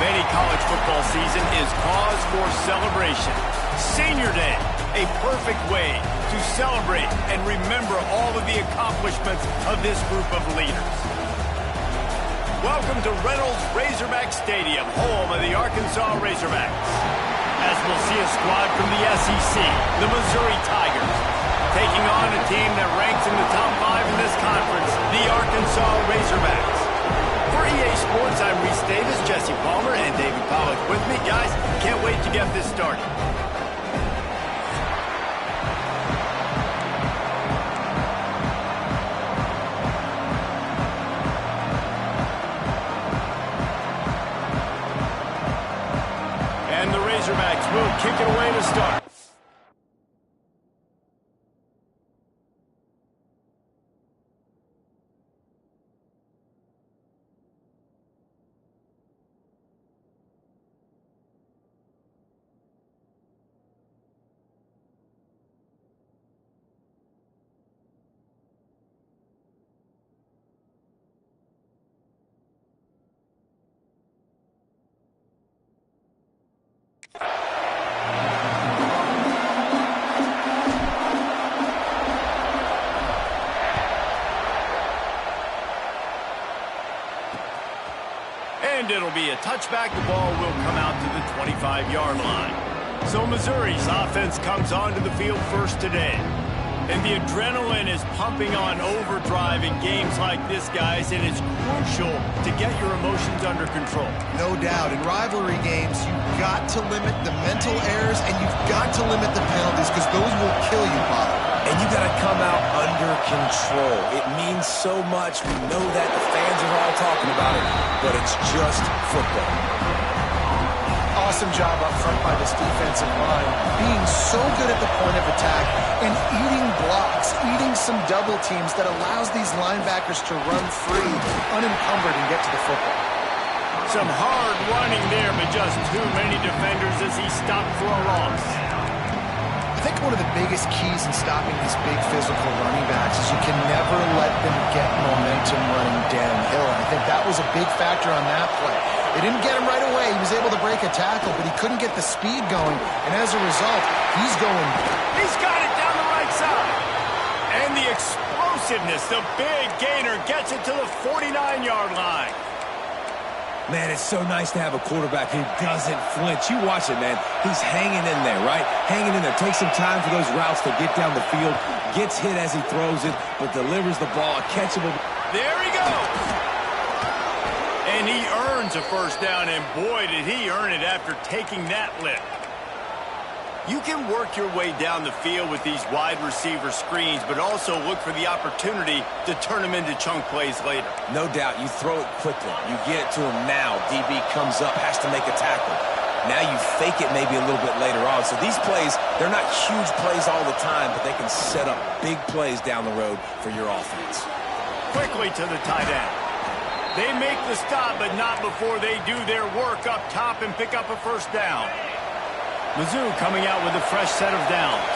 any college football season is cause for celebration. Senior Day, a perfect way to celebrate and remember all of the accomplishments of this group of leaders. Welcome to Reynolds Razorback Stadium, home of the Arkansas Razorbacks. As we'll see a squad from the SEC, the Missouri Tigers, taking on a team that ranks in the top 5 in this conference, the Arkansas Razorbacks. For EA Sports, I'm Reese Davis, Jesse Palmer, and David Pollack with me. Guys, can't wait to get this started. And the Razorbacks will kick it away to start. And it'll be a touchback. The ball will come out to the 25-yard line. So Missouri's offense comes onto the field first today. And the adrenaline is pumping on overdrive in games like this, guys, and it's crucial to get your emotions under control. No doubt. In rivalry games, you've got to limit the mental errors, and you've got to limit the penalties because those will kill you, Bob. And you got to come out under control. It means so much. We know that. The fans are all talking about it, but it's just football. Awesome job up front by this defensive line, being so good at the point of attack and eating blocks, eating some double teams that allows these linebackers to run free, unencumbered, and get to the football. Some hard running there, but just too many defenders as he stopped for a loss. I think one of the biggest keys in stopping these big physical running backs is you can never let them get momentum running downhill. And I think that was a big factor on that play. They didn't get him right away. He was able to break a tackle, but he couldn't get the speed going. And as a result, he's going. He's got it down the right side. And the explosiveness, the big gainer gets it to the 49-yard line. Man, it's so nice to have a quarterback who doesn't flinch. You watch it, man. He's hanging in there, right? Hanging in there. Takes some time for those routes to get down the field. Gets hit as he throws it, but delivers the ball. Catchable. There he goes. And he earns a first down, and boy, did he earn it after taking that lift. You can work your way down the field with these wide receiver screens, but also look for the opportunity to turn them into chunk plays later. No doubt. You throw it quickly. You get it to him now. DB comes up, has to make a tackle. Now you fake it maybe a little bit later on. So these plays, they're not huge plays all the time, but they can set up big plays down the road for your offense. Quickly to the tight end. They make the stop, but not before they do their work up top and pick up a first down. Mizzou coming out with a fresh set of downs.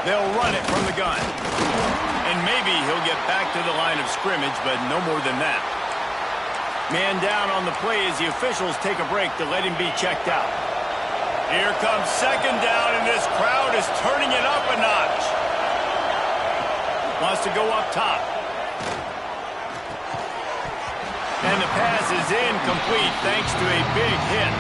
They'll run it from the gun. And maybe he'll get back to the line of scrimmage, but no more than that. Man down on the play as the officials take a break to let him be checked out. Here comes second down, and this crowd is turning it up a notch. Wants to go up top. And the pass is incomplete thanks to a big hit.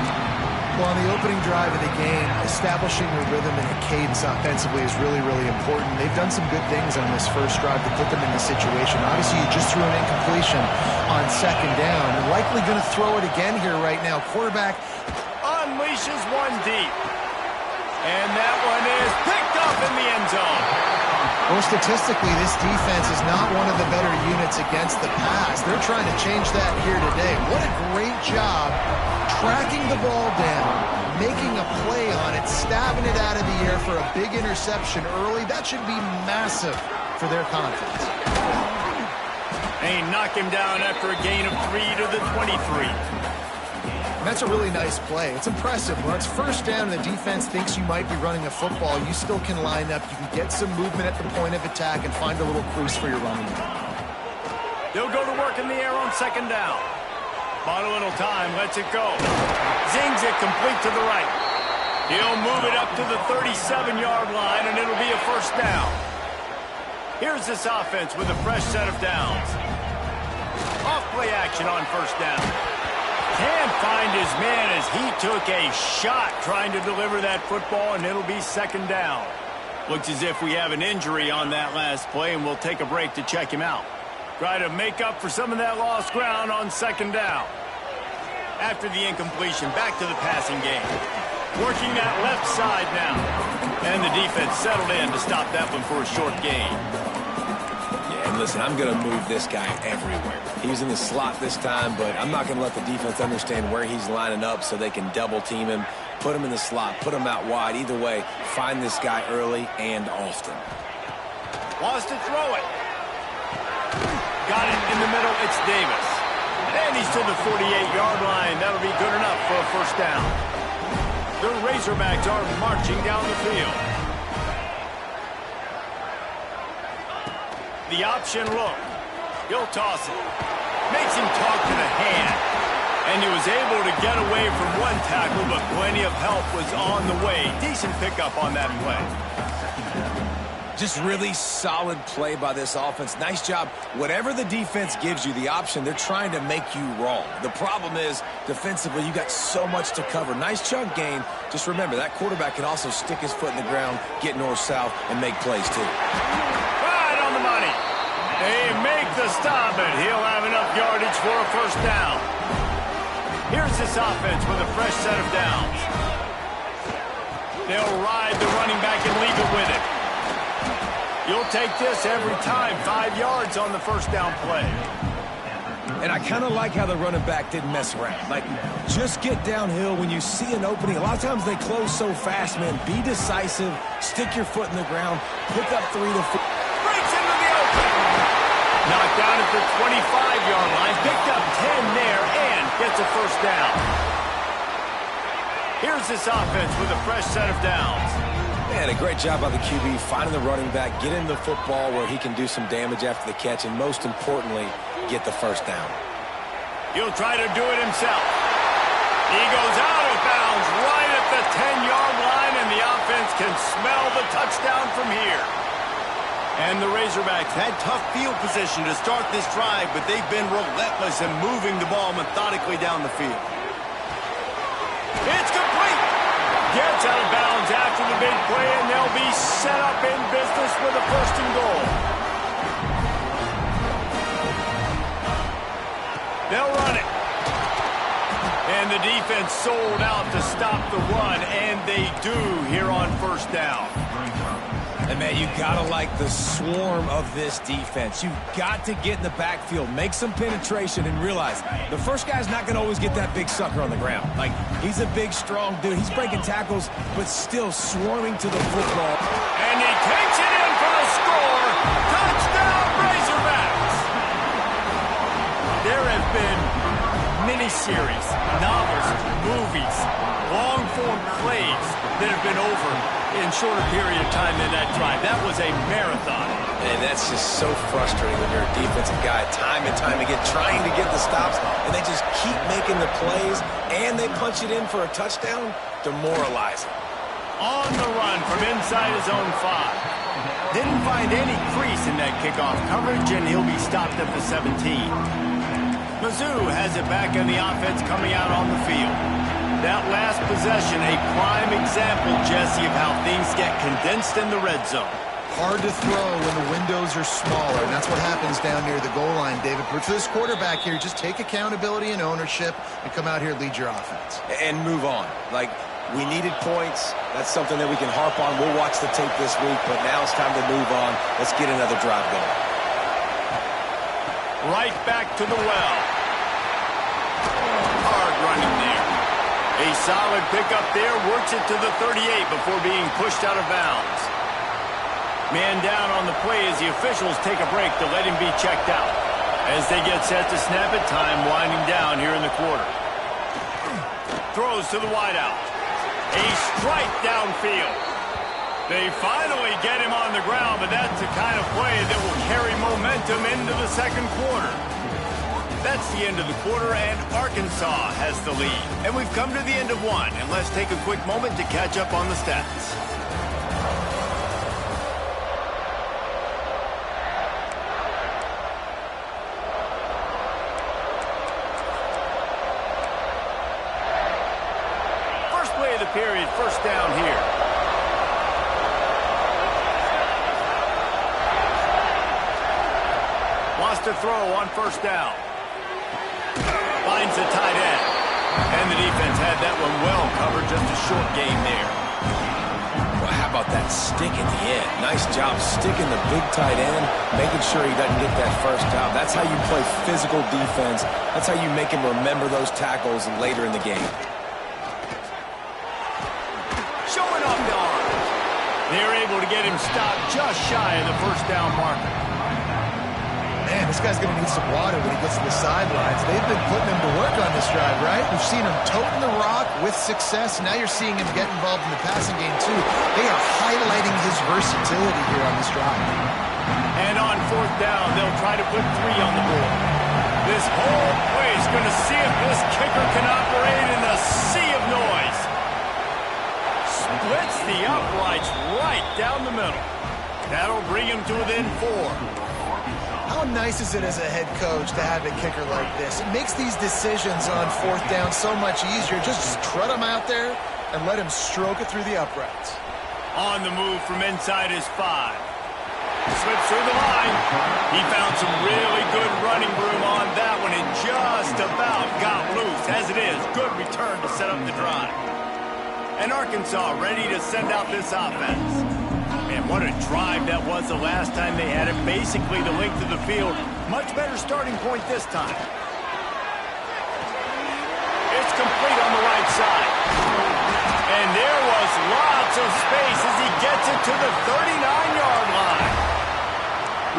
Well, on the opening drive of the game, establishing a rhythm and a cadence offensively is really, really important. They've done some good things on this first drive to put them in this situation. Obviously, you just threw an incompletion on second down. And likely going to throw it again here right now. Quarterback unleashes one deep. And that one is picked up in the end zone. Well, statistically, this defense is not one of the better units against the pass. They're trying to change that here today. What a great job tracking the ball down, making a play on it, stabbing it out of the air for a big interception early. That should be massive for their confidence. They knock him down after a gain of 3 to the 23. That's a really nice play. It's impressive. When it's first down and the defense thinks you might be running a football, you still can line up. You can get some movement at the point of attack and find a little crease for your running back. They'll go to work in the air on second down. Bought a little time, lets it go. Zings it complete to the right. He'll move it up to the 37-yard line, and it'll be a first down. Here's this offense with a fresh set of downs. Off-play action on first down. Can't find his man as he took a shot trying to deliver that football, and it'll be second down. Looks as if we have an injury on that last play, and we'll take a break to check him out. Try to make up for some of that lost ground on second down. After the incompletion, back to the passing game. Working that left side now. And the defense settled in to stop that one for a short gain. Yeah, and listen, I'm going to move this guy everywhere. He's in the slot this time, but I'm not going to let the defense understand where he's lining up so they can double team him, put him in the slot, put him out wide. Either way, find this guy early and often. Wants to throw it. Got it in the middle. It's Davis. And he's to the 48-yard line. That'll be good enough for a first down. The Razorbacks are marching down the field. The option look. He'll toss it. Makes him talk to the hand. And he was able to get away from one tackle, but plenty of help was on the way. Decent pickup on that play. Just really solid play by this offense. Nice job. Whatever the defense gives you, the option, they're trying to make you wrong. The problem is, defensively, you got so much to cover. Nice chunk gain. Just remember, that quarterback can also stick his foot in the ground, get north-south, and make plays, too. Right on the money. They make the stop, and he'll have enough yardage for a first down. Here's this offense with a fresh set of downs. They'll ride the running back and leave it with it. You'll take this every time. 5 yards on the first down play. And I kind of like how the running back didn't mess around. Like, just get downhill when you see an opening. A lot of times they close so fast, man. Be decisive. Stick your foot in the ground. Pick up 3 to 4. Breaks into the open. Knocked down at the 25-yard line. Picked up 10 there and gets a first down. Here's this offense with a fresh set of downs. Man, a great job by the QB finding the running back, getting the football where he can do some damage after the catch, and most importantly, get the first down. He'll try to do it himself. He goes out of bounds right at the 10-yard line, and the offense can smell the touchdown from here. And the Razorbacks had tough field position to start this drive, but they've been relentless in moving the ball methodically down the field. It's complete. Gets out of bounds after the big play, and they'll be set up in business with a first and goal. They'll run it. And the defense sold out to stop the run, and they do here on first down. And, man, you got to like the swarm of this defense. You've got to get in the backfield, make some penetration, and realize the first guy's not going to always get that big sucker on the ground. Like, he's a big, strong dude. He's breaking tackles, but still swarming to the football. And he takes it in for the score. Touchdown, Razorbacks! There have been miniseries, novels, movies, long-form plays that have been over in shorter period of time than that drive. That was a marathon. And that's just so frustrating when you're a defensive guy, time and time again, trying to get the stops, and they just keep making the plays, and they punch it in for a touchdown. Demoralizing. On the run from inside his own 5. Didn't find any crease in that kickoff coverage, and he'll be stopped at the 17. Mizzou has it back in the offense coming out on the field. That last possession, a prime example, Jesse, of how things get condensed in the red zone. Hard to throw when the windows are smaller, and that's what happens down near the goal line, David. But for this quarterback here, just take accountability and ownership and come out here and lead your offense. And move on. Like, we needed points. That's something that we can harp on. We'll watch the tape this week, but now it's time to move on. Let's get another drive going. Right back to the well. Hard running there. A solid pickup there, works it to the 38 before being pushed out of bounds. Man down on the play as the officials take a break to let him be checked out. As they get set to snap it, time winding down here in the quarter. Throws to the wideout. A strike downfield. They finally get him on the ground, but that's the kind of play that will carry momentum into the second quarter. That's the end of the quarter, and Arkansas has the lead. And we've come to the end of one, and let's take a quick moment to catch up on the stats. First play of the period, first down here. Wants to throw on first down. Finds the tight end. And the defense had that one well covered, just a short game there. Well, how about that stick at the end? Nice job sticking the big tight end, making sure he doesn't get that first down. That's how you play physical defense. That's how you make him remember those tackles later in the game. Showing off the arm. They're able to get him stopped just shy of the first down marker. Man, this guy's going to need some water when he gets to the sidelines. They've been putting him to work on this drive, right? We've seen him toting the rock with success. Now you're seeing him get involved in the passing game, too. They are highlighting his versatility here on this drive. And on fourth down, they'll try to put 3 on the board. This whole play is going to see if this kicker can operate in a sea of noise. Splits the uprights right down the middle. That'll bring him to within 4. How nice is it as a head coach to have a kicker like this? It makes these decisions on fourth down so much easier. Just trot him out there and let him stroke it through the uprights. On the move from inside his 5. Slips through the line. He found some really good running room on that one and just about got loose. As it is, good return to set up the drive. And Arkansas ready to send out this offense. Man, what a drive that was the last time they had it. Basically the length of the field. Much better starting point this time. It's complete on the right side. And there was lots of space as he gets it to the 39-yard line.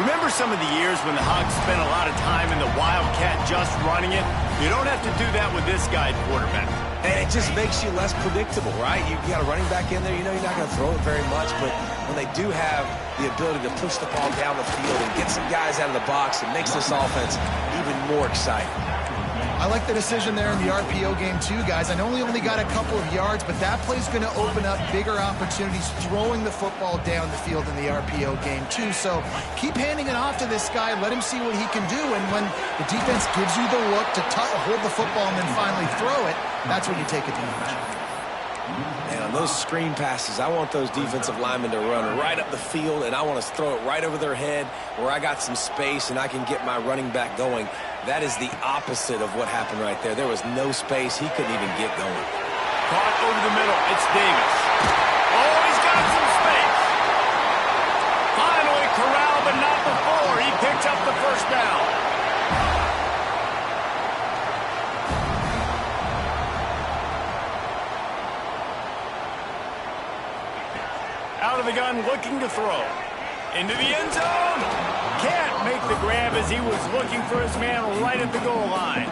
Remember some of the years when the Hogs spent a lot of time in the Wildcat just running it? You don't have to do that with this guy quarterback. And it just makes you less predictable, right? You got a running back in there. You know you're not going to throw it very much, but when they do have the ability to push the ball down the field and get some guys out of the box, it makes this offense even more exciting. I like the decision there in the RPO game too, guys. I know he only got a couple of yards, but that play's going to open up bigger opportunities throwing the football down the field in the RPO game too. So keep handing it off to this guy. Let him see what he can do. And when the defense gives you the look to hold the football and then finally throw it, that's when you take advantage. And on those screen passes, I want those defensive linemen to run right up the field, and I want to throw it right over their head where I got some space and I can get my running back going. That is the opposite of what happened right there. There was no space. He couldn't even get going. Caught over the middle. It's Davis. Oh, he's got some space. Finally corralled, but not before. He picks up the first down. Out of the gun, looking to throw. Into the end zone. Can't make the grab as he was looking for his man right at the goal line.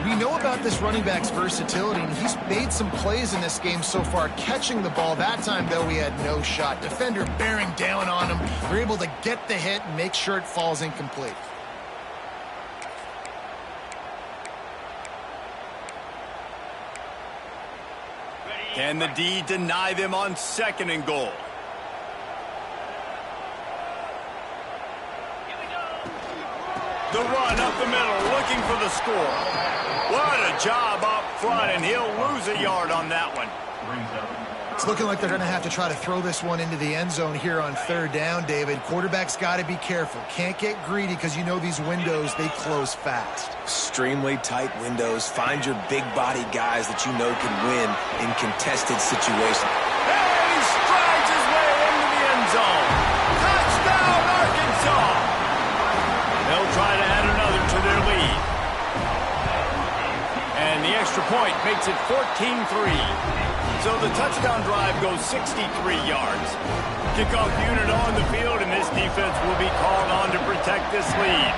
We know about this running back's versatility, and he's made some plays in this game so far, catching the ball. That time, though, he had no shot. Defender bearing down on him. They're able to get the hit and make sure it falls incomplete. Can the D deny them on 2nd and goal? The run up the middle, looking for the score. What a job up front, and he'll lose a yard on that one. It's looking like they're going to have to try to throw this one into the end zone here on 3rd down, David. Quarterback's got to be careful. Can't get greedy because you know these windows, they close fast. Extremely tight windows. Find your big body guys that you know can win in contested situations. And he strides his way into the end zone. Touchdown, Arkansas! They'll try to add another to their lead. And the extra point makes it 14-3. So the touchdown drive goes 63 yards. Kickoff unit on the field, and this defense will be called on to protect this lead.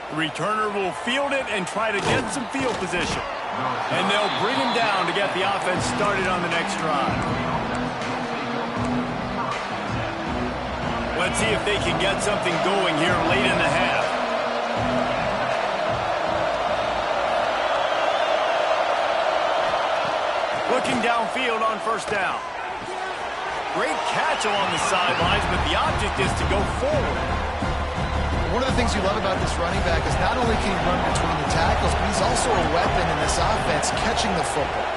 The returner will field it and try to get some field position. And they'll bring him down to get the offense started on the next drive. Let's see if they can get something going here late in the half. Looking downfield on first down. Great catch along the sidelines, but the object is to go forward. One of the things you love about this running back is not only can he run between the tackles, but he's also a weapon in this offense catching the football.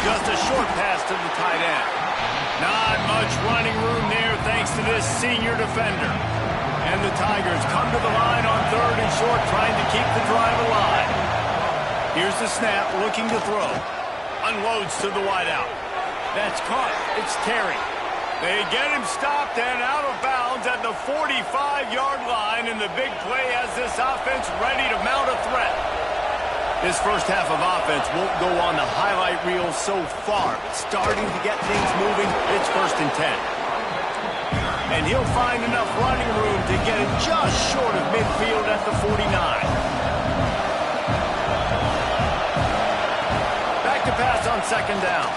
Just a short pass to the tight end. Not much running room there thanks to this senior defender. And the Tigers come to the line on 3rd and short, trying to keep the drive alive. Here's the snap, looking to throw. Unloads to the wideout. That's caught. It's Terry. They get him stopped and out of bounds at the 45-yard line, and the big play has this offense ready to mount a threat. This first half of offense won't go on the highlight reel so far, but starting to get things moving. It's 1st and 10. And he'll find enough running room to get it just short of midfield at the 49. Back to pass on 2nd down.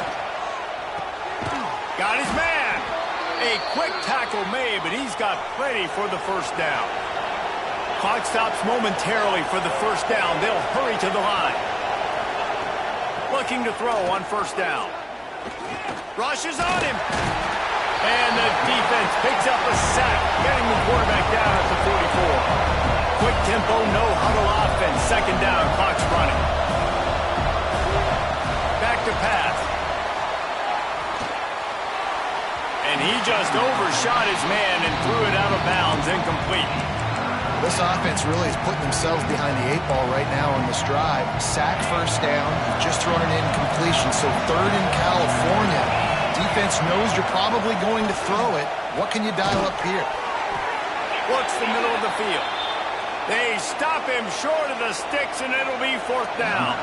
Got his man. A quick tackle made, but he's got plenty for the 1st down. Clock stops momentarily for the 1st down. They'll hurry to the line. Looking to throw on 1st down. Rushes on him. And the defense picks up a sack, getting the quarterback down at the 44. Quick tempo, no huddle offense. 2nd down, clock's running. Back to pass. And he just overshot his man and threw it out of bounds, incomplete. This offense really is putting themselves behind the 8 ball right now on this drive. Sack 1st down, just thrown an incompletion, so 3rd in California. Defense knows you're probably going to throw it. What can you dial up here? Looks the middle of the field. They stop him short of the sticks, and it'll be 4th down.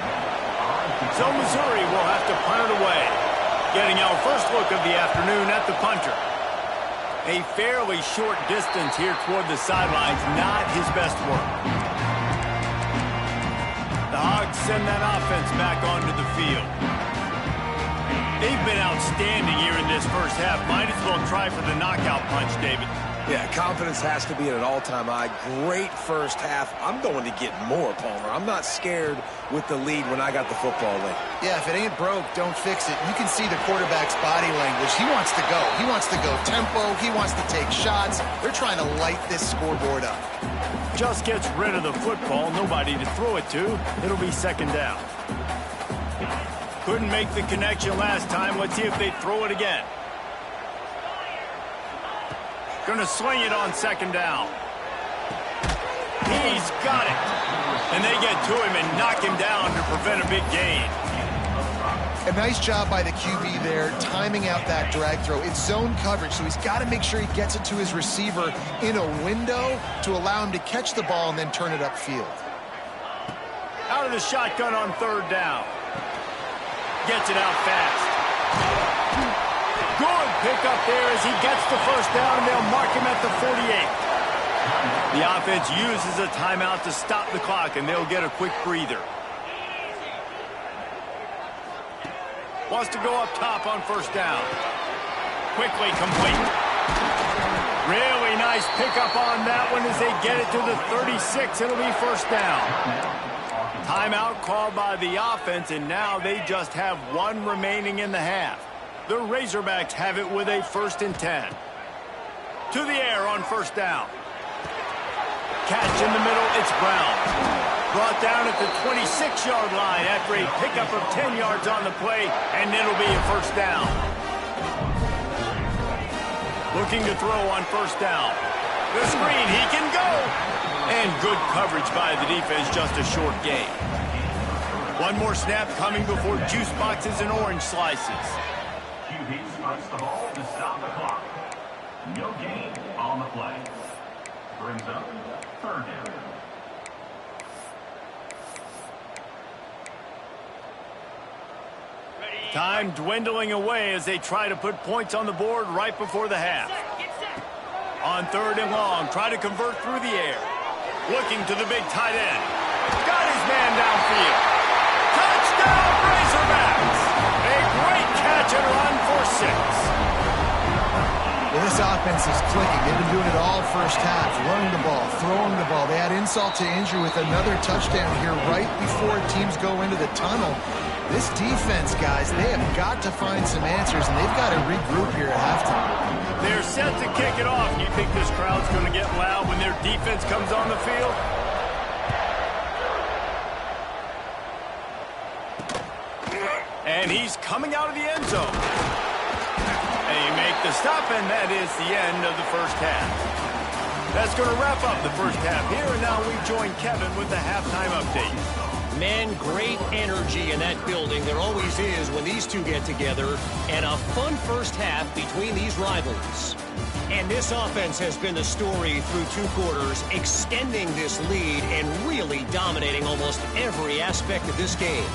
So Missouri will have to punt it away. Getting our first look of the afternoon at the punter. A fairly short distance here toward the sidelines, not his best work. The Hogs send that offense back onto the field. They've been outstanding here in this first half. Might as well try for the knockout punch, David. Yeah, confidence has to be at an all-time high. Great first half. I'm going to get more, Palmer. I'm not scared with the lead when I got the football late. Yeah, if it ain't broke, don't fix it. You can see the quarterback's body language. He wants to go. He wants to go tempo. He wants to take shots. They're trying to light this scoreboard up. Just gets rid of the football. Nobody to throw it to. It'll be 2nd down. Couldn't make the connection last time. Let's see if they throw it again. Going to swing it on 2nd down. He's got it. And they get to him and knock him down to prevent a big gain. A nice job by the QB there, timing out that drag throw. It's zone coverage, so he's got to make sure he gets it to his receiver in a window to allow him to catch the ball and then turn it upfield. Out of the shotgun on 3rd down. Gets it out fast. Good pickup there as he gets the 1st down, and they'll mark him at the 48. The offense uses a timeout to stop the clock, and they'll get a quick breather. Wants to go up top on 1st down. Quickly complete. Really nice pickup on that one as they get it to the 36. It'll be 1st down. Timeout called by the offense, and now they just have 1 remaining in the half. The Razorbacks have it with a 1st and 10. To the air on 1st down. Catch in the middle, it's Brown. Brought down at the 26-yard line after a pickup of 10 yards on the play, and it'll be a 1st down. Looking to throw on 1st down. The screen, he can go. And good coverage by the defense, just a short gain. One more snap coming before juice boxes and orange slices. QB spikes the ball to stop the clock. No gain on the play. Brings up 3rd down. Time dwindling away as they try to put points on the board right before the half. On 3rd and long, try to convert through the air. Looking to the big tight end. Got his man downfield. Touchdown, Razorbacks! A great catch and run for 6. Well, this offense is clicking. They've been doing it all first half, running the ball, throwing the ball. They had insult to injury with another touchdown here right before teams go into the tunnel. This defense, guys, they have got to find some answers, and they've got to regroup here at halftime. They're set to kick it off. You think this crowd's going to get loud when their defense comes on the field? And he's coming out of the end zone. They make the stop, and that is the end of the first half. That's going to wrap up the first half here, and now we join Kevin with the halftime update. Man, great energy in that building. There always is when these two get together, and a fun first half between these rivals. And this offense has been the story through 2 quarters, extending this lead and really dominating almost every aspect of this game.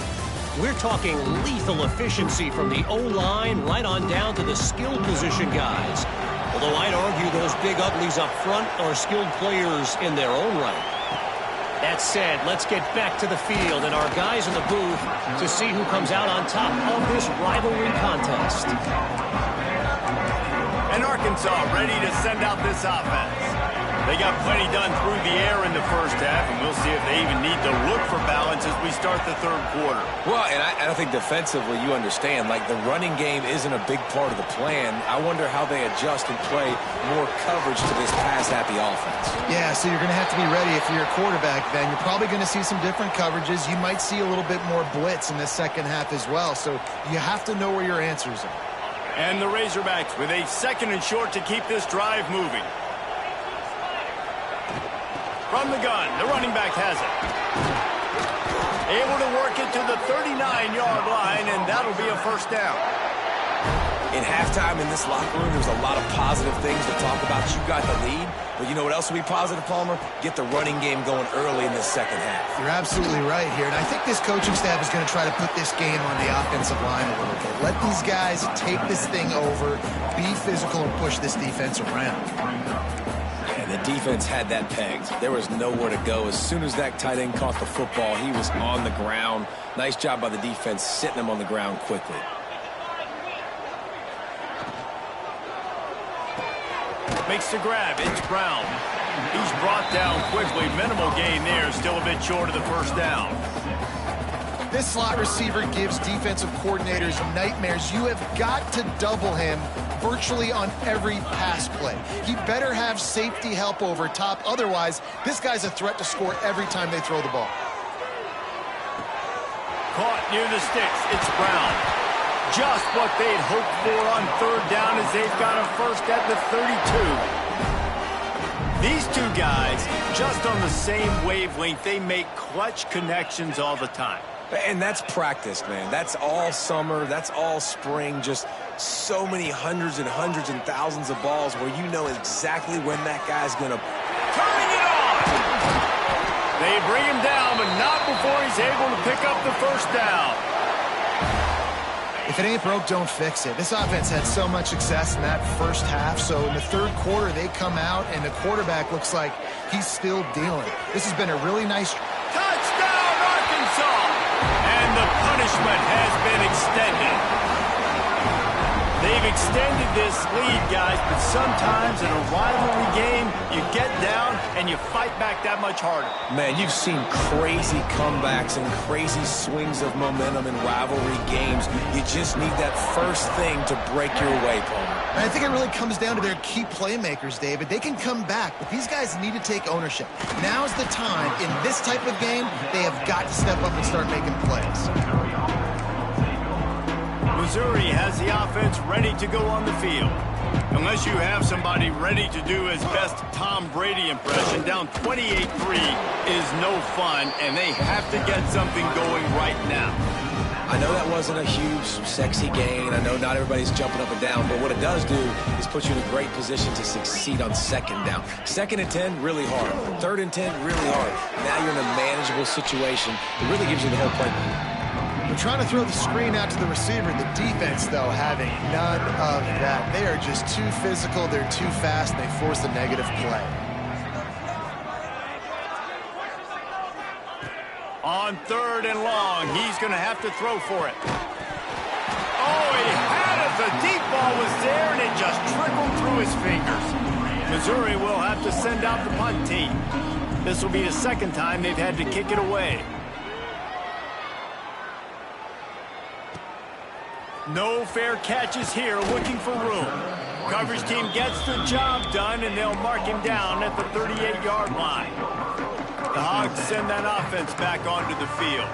We're talking lethal efficiency from the O-line right on down to the skill position guys. Although I'd argue those big uglies up front are skilled players in their own right. That said, let's get back to the field and our guys in the booth to see who comes out on top of this rivalry contest. And Arkansas ready to send out this offense. They got plenty done through the air in the first half, and we'll see if they even need to look for balance as we start the third quarter. Well, and I think defensively, you understand, like the running game isn't a big part of the plan. I wonder how they adjust and play more coverage to this pass-happy offense. Yeah, so you're going to have to be ready if you're a quarterback then. You're probably going to see some different coverages. You might see a little bit more blitz in the second half as well, so you have to know where your answers are. And the Razorbacks with a 2nd and short to keep this drive moving. From the gun, the running back has it. Able to work it to the 39-yard line, and that'll be a first down. In halftime in this locker room, there's a lot of positive things to talk about. You got the lead, but you know what else will be positive, Palmer? Get the running game going early in the second half. You're absolutely right here, and I think this coaching staff is going to try to put this game on the offensive line a little bit. Let these guys take this thing over, be physical, and push this defense around. The defense had that pegged. There was nowhere to go. As soon as that tight end caught the football, he was on the ground. Nice job by the defense sitting him on the ground quickly. Makes the grab. It's Brown. He's brought down quickly. Minimal gain there. Still a bit short of the first down. This slot receiver gives defensive coordinators nightmares. You have got to double him virtually on every pass play. He better have safety help over top. Otherwise, this guy's a threat to score every time they throw the ball. Caught near the sticks. It's Brown. Just what they'd hoped for on 3rd down as they've got a first at the 32. These two guys, just on the same wavelength, they make clutch connections all the time. And that's practice, man. That's all summer. That's all spring. Just so many hundreds and thousands of balls where you know exactly when that guy's going to... Turning it on! They bring him down, but not before he's able to pick up the first down. If it ain't broke, don't fix it. This offense had so much success in that first half, so in the third quarter, they come out, and the quarterback looks like he's still dealing. This has been a really nice... Touchdown, Arkansas! And the punishment has been extended. They've extended this lead, guys, but sometimes in a rivalry game, you get down and you fight back that much harder. Man, you've seen crazy comebacks and crazy swings of momentum in rivalry games. You just need that first thing to break your way, Palmer. And I think it really comes down to their key playmakers, David. They can come back, but these guys need to take ownership. Now's the time. In this type of game, they have got to step up and start making plays. Missouri has the offense ready to go on the field. Unless you have somebody ready to do his best Tom Brady impression, down 28-3 is no fun, and they have to get something going right now. I know that wasn't a huge, sexy gain. I know not everybody's jumping up and down, but what it does do is put you in a great position to succeed on 2nd down. 2nd and 10, really hard. 3rd and 10, really hard. Now you're in a manageable situation. It really gives you the whole playbook. They're trying to throw the screen out to the receiver. The defense, though, having none of that. They are just too physical. They're too fast. They force a negative play. On On 3rd and long, he's going to have to throw for it. Oh, he had it. The deep ball was there, and it just trickled through his fingers. Missouri will have to send out the punt team. This will be the second time they've had to kick it away. No fair catches here, looking for room. Coverage team gets the job done, and they'll mark him down at the 38-yard line. The Hogs send that offense back onto the field.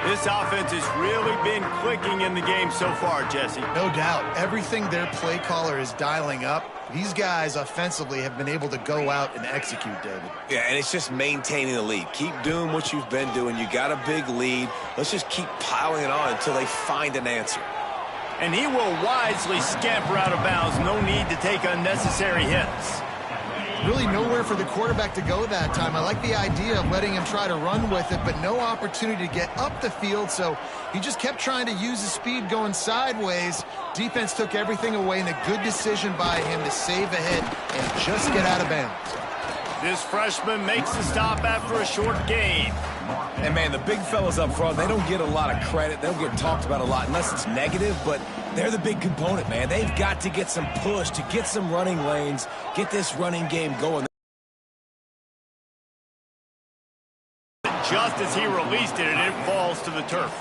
This offense has really been clicking in the game so far, Jesse. No doubt. Everything their play caller is dialing up, these guys offensively have been able to go out and execute, David. Yeah, and it's just maintaining the lead. Keep doing what you've been doing. You got a big lead. Let's just keep piling it on until they find an answer. And he will wisely scamper out of bounds. No need to take unnecessary hits. Really nowhere for the quarterback to go that time. I like the idea of letting him try to run with it, but no opportunity to get up the field, so he just kept trying to use his speed going sideways. Defense took everything away, and a good decision by him to save a hit and just get out of bounds. This freshman makes the stop after a short gain. And, man, the big fellas up front, they don't get a lot of credit. They don't get talked about a lot unless it's negative, but they're the big component, man. They've got to get some push, to get some running lanes, get this running game going. Just as he released it, and it falls to the turf.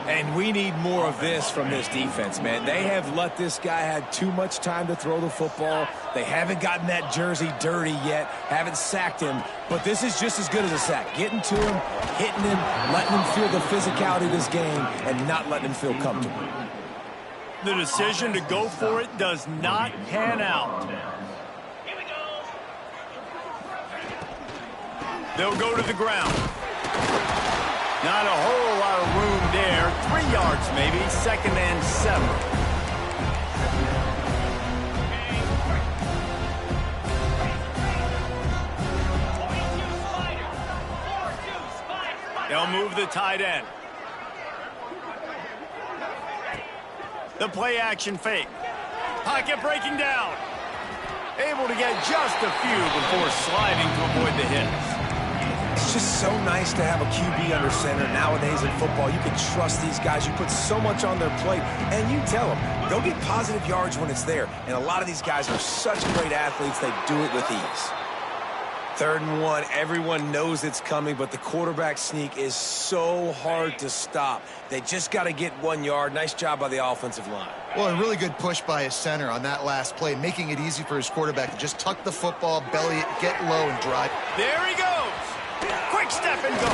And we need more of this from this defense, man. They have let this guy have too much time to throw the football. They haven't gotten that jersey dirty yet, haven't sacked him, but this is just as good as a sack. Getting to him, hitting him, letting him feel the physicality of this game, and not letting him feel comfortable. The decision to go for it does not pan out. They'll go to the ground. Not a whole lot of room there. 3 yards maybe, 2nd and 7. They'll move the tight end. The play action fake. Pocket breaking down. Able to get just a few before sliding to avoid the hits. It's just so nice to have a QB under center. Nowadays in football, you can trust these guys. You put so much on their plate, and you tell them, go get positive yards when it's there. And a lot of these guys are such great athletes, they do it with ease. 3rd and 1, everyone knows it's coming, but the quarterback sneak is so hard to stop. They just got to get 1 yard. Nice job by the offensive line. Well, a really good push by his center on that last play, making it easy for his quarterback to just tuck the football, belly it, get low, and drive. There he goes. Quick step and go.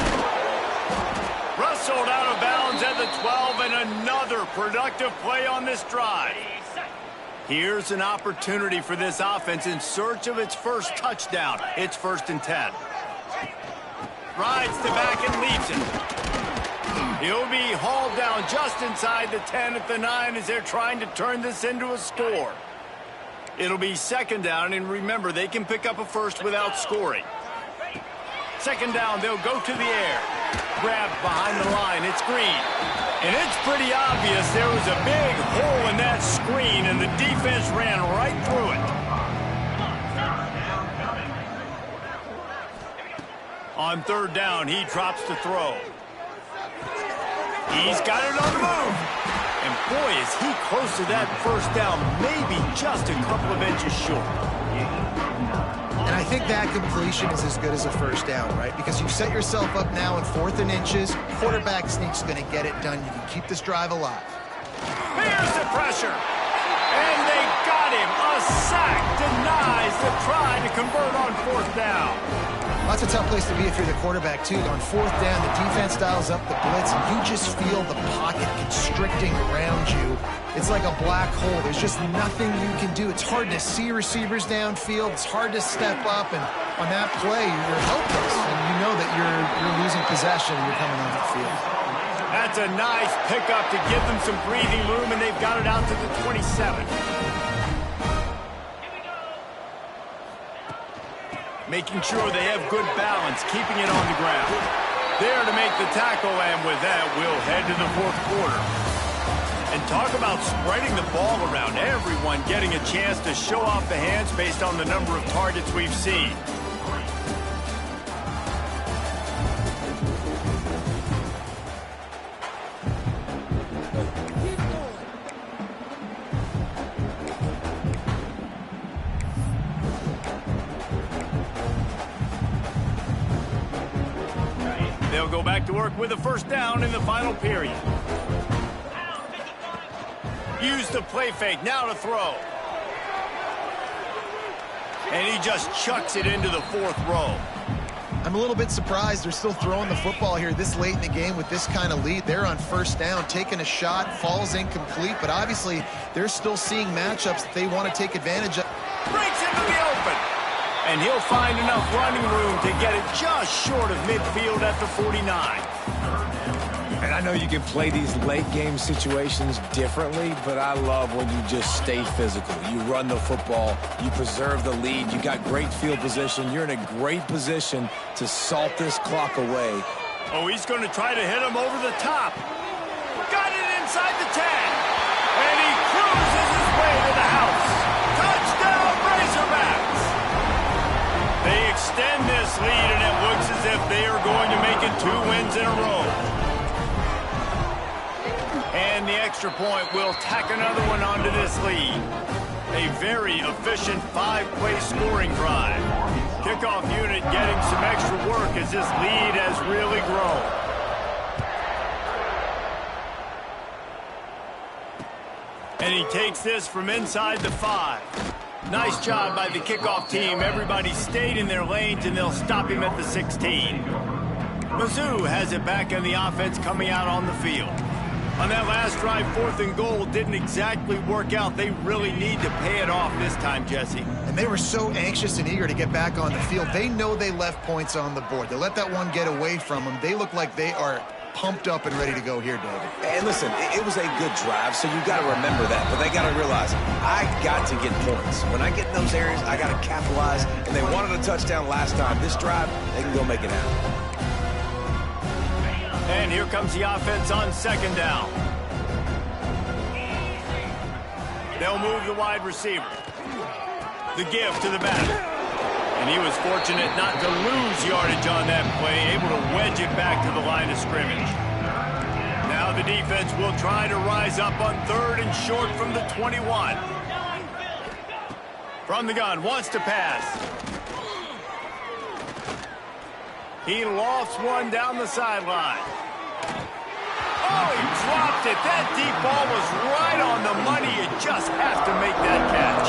Rustled out of bounds at the 12, and another productive play on this drive. Here's an opportunity for this offense in search of its first touchdown. It's 1st and 10. Rides to back and leaves it. He'll be hauled down just inside the 10 at the 9 as they're trying to turn this into a score. It'll be 2nd down, and remember, they can pick up a first without scoring. 2nd down, they'll go to the air. Grabbed behind the line, it's Green. And it's pretty obvious there was a big hole in that screen, and the defense ran right through it. On 3rd down, he drops to throw. He's got it on the move. And boy, is he close to that 1st down, maybe just a couple of inches short. And I think that completion is as good as a 1st down, right? Because you've set yourself up now in 4th and inches. Quarterback sneak's going to get it done. You can keep this drive alive. Here's the pressure. And they got him. A sack denies the try to convert on 4th down. That's a tough place to be if you're the quarterback, too. On 4th down, the defense dials up the blitz, and you just feel the pocket constricting around you. It's like a black hole. There's just nothing you can do. It's hard to see receivers downfield. It's hard to step up, and on that play, you're helpless, and you know that you're losing possession and you're coming off the field. That's a nice pickup to give them some breathing room, and they've got it out to the 27. Making sure they have good balance, keeping it on the ground. There to make the tackle, and with that, we'll head to the 4th quarter. And talk about spreading the ball around. Everyone getting a chance to show off the hands based on the number of targets we've seen. They'll go back to work with a first down in the final period. Use the play fake, now to throw. And he just chucks it into the 4th row. I'm a little bit surprised they're still throwing the football here this late in the game with this kind of lead. They're on first down, taking a shot, falls incomplete, but obviously they're still seeing matchups that they want to take advantage of. Breaks into the open. And he'll find enough running room to get it just short of midfield at the 49. And I know you can play these late game situations differently, but I love when you just stay physical. You run the football, you preserve the lead, you got great field position, you're in a great position to salt this clock away. Oh, he's going to try to hit him over the top. Got it inside the 10. And he cruises his way to the house. Touchdown, Razorbacks! They extend this lead, and it looks as if they are going to make it 2 wins in a row. And the extra point will tack another one onto this lead. A very efficient 5-play scoring drive. Kickoff unit getting some extra work as this lead has really grown. And he takes this from inside the 5. Nice job by the kickoff team. Everybody stayed in their lanes, and they'll stop him at the 16. Mizzou has it back in the offense coming out on the field. On that last drive, 4th and goal didn't exactly work out. They really need to pay it off this time, Jesse. And they were so anxious and eager to get back on the field. They know they left points on the board. They let that one get away from them. They look like they are pumped up and ready to go here, David. And listen, it was a good drive, so you got to remember that. But they got to realize, I got to get points. When I get in those areas, I got to capitalize. And they wanted a touchdown last time. This drive, they can go make it happen. And here comes the offense on 2nd down. They'll move the wide receiver. The give to the back. And he was fortunate not to lose yardage on that play, able to wedge it back to the line of scrimmage. Now the defense will try to rise up on 3rd and short from the 21. From the gun, wants to pass. He lofts one down the sideline. Oh, he dropped it. That deep ball was right on the money. You just have to make that catch.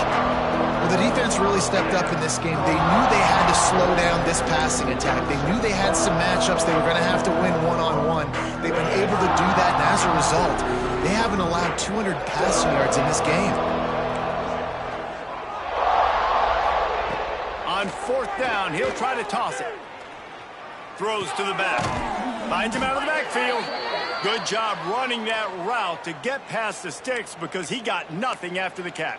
Well, the defense really stepped up in this game. They knew they had to slow down this passing attack. They knew they had some matchups they were going to have to win one-on-one. They've been able to do that, and as a result, they haven't allowed 200 passing yards in this game. On 4th down, he'll try to toss it. Throws to the back. Finds him out of the backfield. Good job running that route to get past the sticks because he got nothing after the catch.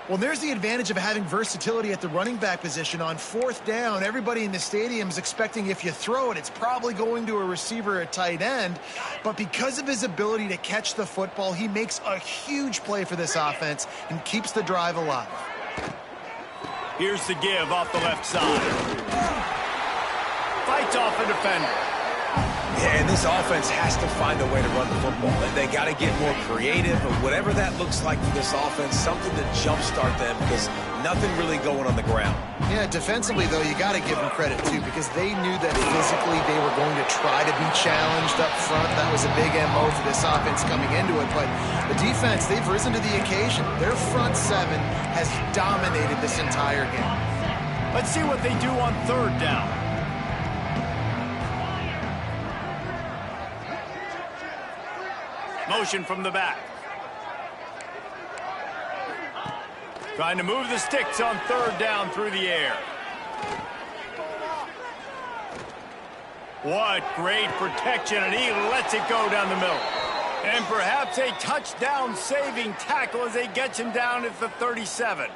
Well, there's the advantage of having versatility at the running back position. On 4th down, everybody in the stadium is expecting if you throw it, it's probably going to a receiver or a tight end. But because of his ability to catch the football, he makes a huge play for this offense and keeps the drive alive. Here's the give off the left side. Fights off a defender. Yeah, and this offense has to find a way to run the football. They got to get more creative, or whatever that looks like for this offense, something to jumpstart them because nothing really going on the ground. Yeah, defensively, though, you got to give them credit, too, because they knew that physically they were going to try to be challenged up front. That was a big MO for this offense coming into it. But the defense, they've risen to the occasion. Their front 7 has dominated this entire game. Let's see what they do on 3rd down. Motion from the back. Trying to move the sticks on 3rd down through the air. What great protection, and he lets it go down the middle. And perhaps a touchdown-saving tackle as they get him down at the 37.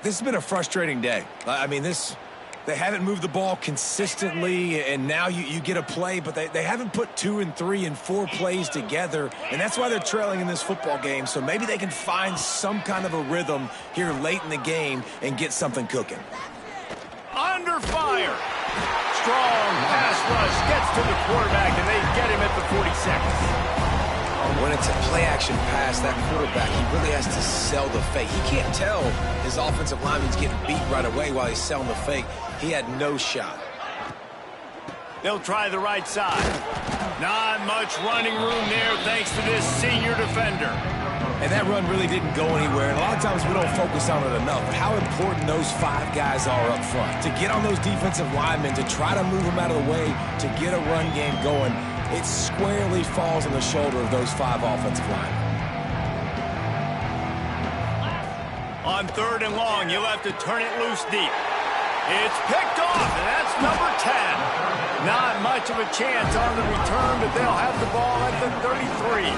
This has been a frustrating day. I mean, they haven't moved the ball consistently, and now you get a play, but they haven't put 2 and 3 and 4 plays together, and that's why they're trailing in this football game. So maybe they can find some kind of a rhythm here late in the game and get something cooking. Under fire. Strong pass rush gets to the quarterback, and they get him at the 46. When it's a play-action pass, that quarterback, he really has to sell the fake. He can't tell his offensive lineman's getting beat right away while he's selling the fake. He had no shot. They'll try the right side. Not much running room there thanks to this senior defender. And that run really didn't go anywhere. And a lot of times we don't focus on it enough. But how important those 5 guys are up front. To get on those defensive linemen, to try to move them out of the way, to get a run game going, it squarely falls on the shoulder of those 5 offensive linemen. On 3rd and long, you'll have to turn it loose deep. It's picked off, and that's number 10. Not much of a chance on the return, but they'll have the ball at the 33.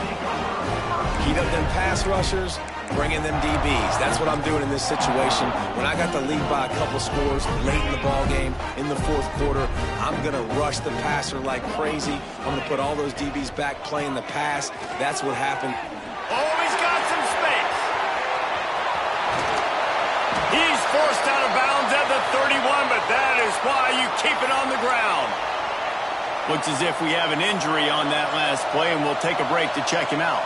Heat up them pass rushers, bring in them DBs. That's what I'm doing in this situation. When I got the lead by a couple scores late in the ball game, in the 4th quarter, I'm going to rush the passer like crazy. I'm going to put all those DBs back playing the pass. That's what happened. Oh, he's got some space. He's forced out of bounds at the 31, but that is why you keep it on the ground. Looks as if we have an injury on that last play, and we'll take a break to check him out.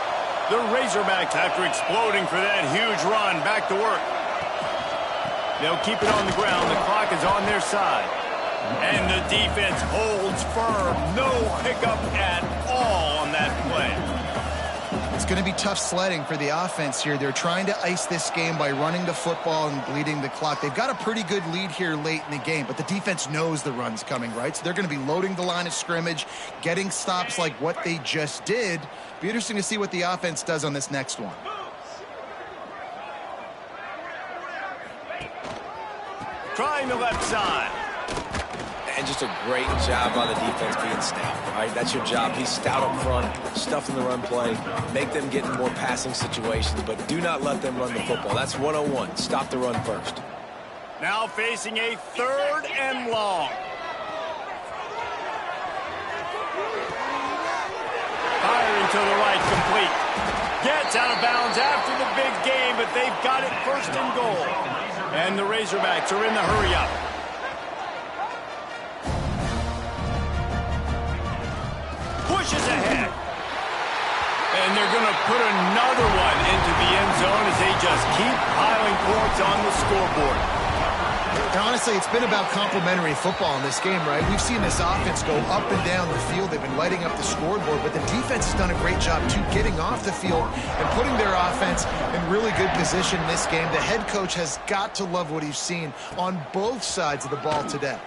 The Razorbacks, after exploding for that huge run, back to work. They'll keep it on the ground. The clock is on their side. And the defense holds firm. No hiccup at all on that play. It's going to be tough sledding for the offense here. They're trying to ice this game by running the football and bleeding the clock. They've got a pretty good lead here late in the game, but the defense knows the run's coming, right? So they're going to be loading the line of scrimmage, getting stops like what they just did. Be interesting to see what the offense does on this next one. Trying the left side. And just a great job by the defense being stout. All right, that's your job. He's stout up front, stuffing the run play, make them get in more passing situations, but do not let them run the football. That's 101. Stop the run first. Now facing a 3rd and long. Firing to the right, complete. Gets out of bounds after the big game, but they've got it 1st and goal. And the Razorbacks are in the hurry-up. Pushes ahead. And they're going to put another one into the end zone as they just keep piling points on the scoreboard. And honestly, it's been about complementary football in this game, right? We've seen this offense go up and down the field. They've been lighting up the scoreboard, but the defense has done a great job, too, getting off the field and putting their offense in really good position in this game. The head coach has got to love what he's seen on both sides of the ball today.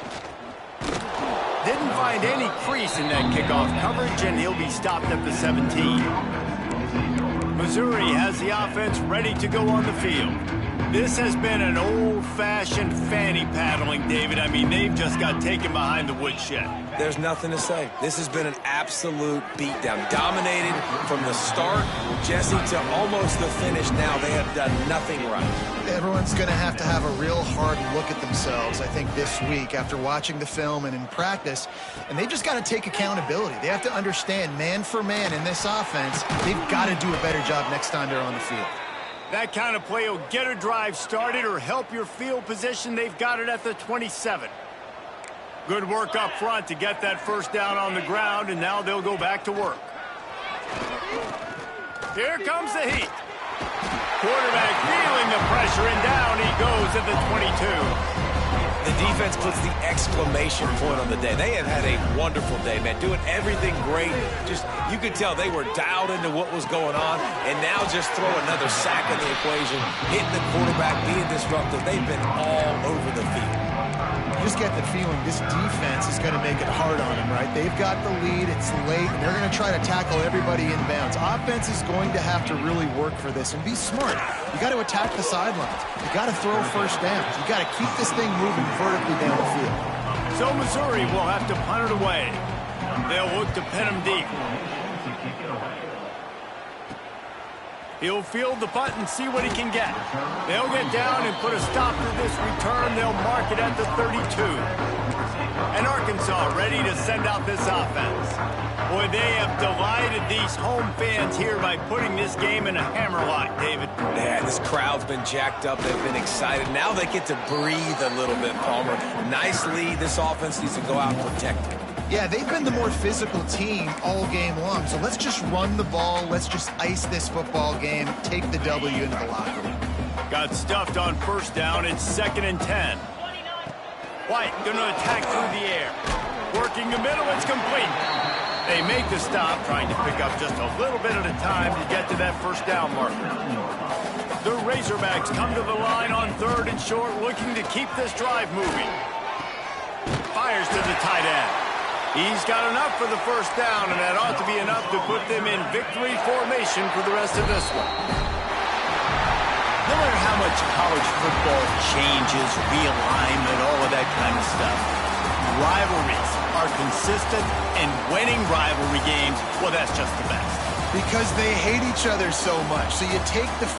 Didn't find any crease in that kickoff coverage, and he'll be stopped at the 17. Missouri has the offense ready to go on the field. This has been an old-fashioned fanny paddling, David. I mean, they've just got taken behind the woodshed. There's nothing to say. This has been an absolute beatdown. Dominated from the start, Jesse, to almost the finish now. They have done nothing right. Everyone's going to have a real hard look at themselves, I think, this week after watching the film and in practice. And they've just got to take accountability. They have to understand, man for man in this offense, they've got to do a better job next time they're on the field. That kind of play will get a drive started or help your field position. They've got it at the 27. Good work up front to get that 1st down on the ground, and now they'll go back to work. Here comes the heat. Quarterback feeling the pressure, and down he goes at the 22. The defense puts the exclamation point on the day. They have had a wonderful day, man, doing everything great. Just, you could tell they were dialed into what was going on, and now just throw another sack in the equation, hitting the quarterback, being disruptive. They've been all over the field. You just get the feeling this defense is going to make it hard on them, right? They've got the lead, it's late, and they're going to try to tackle everybody inbounds. Offense is going to have to really work for this and be smart. You got to attack the sidelines. You got to throw 1st downs. You got to keep this thing moving vertically down the field. So Missouri will have to punt it away. They'll look to pin him deep. He'll field the punt and see what he can get. They'll get down and put a stop to this return. They'll mark it at the 32. And Arkansas ready to send out this offense. Boy, they have delighted these home fans here by putting this game in a hammerlock, David. Yeah, this crowd's been jacked up. They've been excited. Now they get to breathe a little bit, Palmer. Nice lead. This offense needs to go out and protect it. Yeah, they've been the more physical team all game long. So let's just run the ball. Let's just ice this football game. Take the W into the locker room. Got stuffed on 1st down. It's 2nd and 10. White going to attack through the air. Working the middle, it's complete. They make the stop, trying to pick up just a little bit at a time to get to that first down marker. The Razorbacks come to the line on 3rd and short, looking to keep this drive moving. Fires to the tight end. He's got enough for the first down, and that ought to be enough to put them in victory formation for the rest of this one. No matter how much college football changes, realignment, all of that kind of stuff, rivalries are consistent, and winning rivalry games, well, that's just the best. Because they hate each other so much. So you take the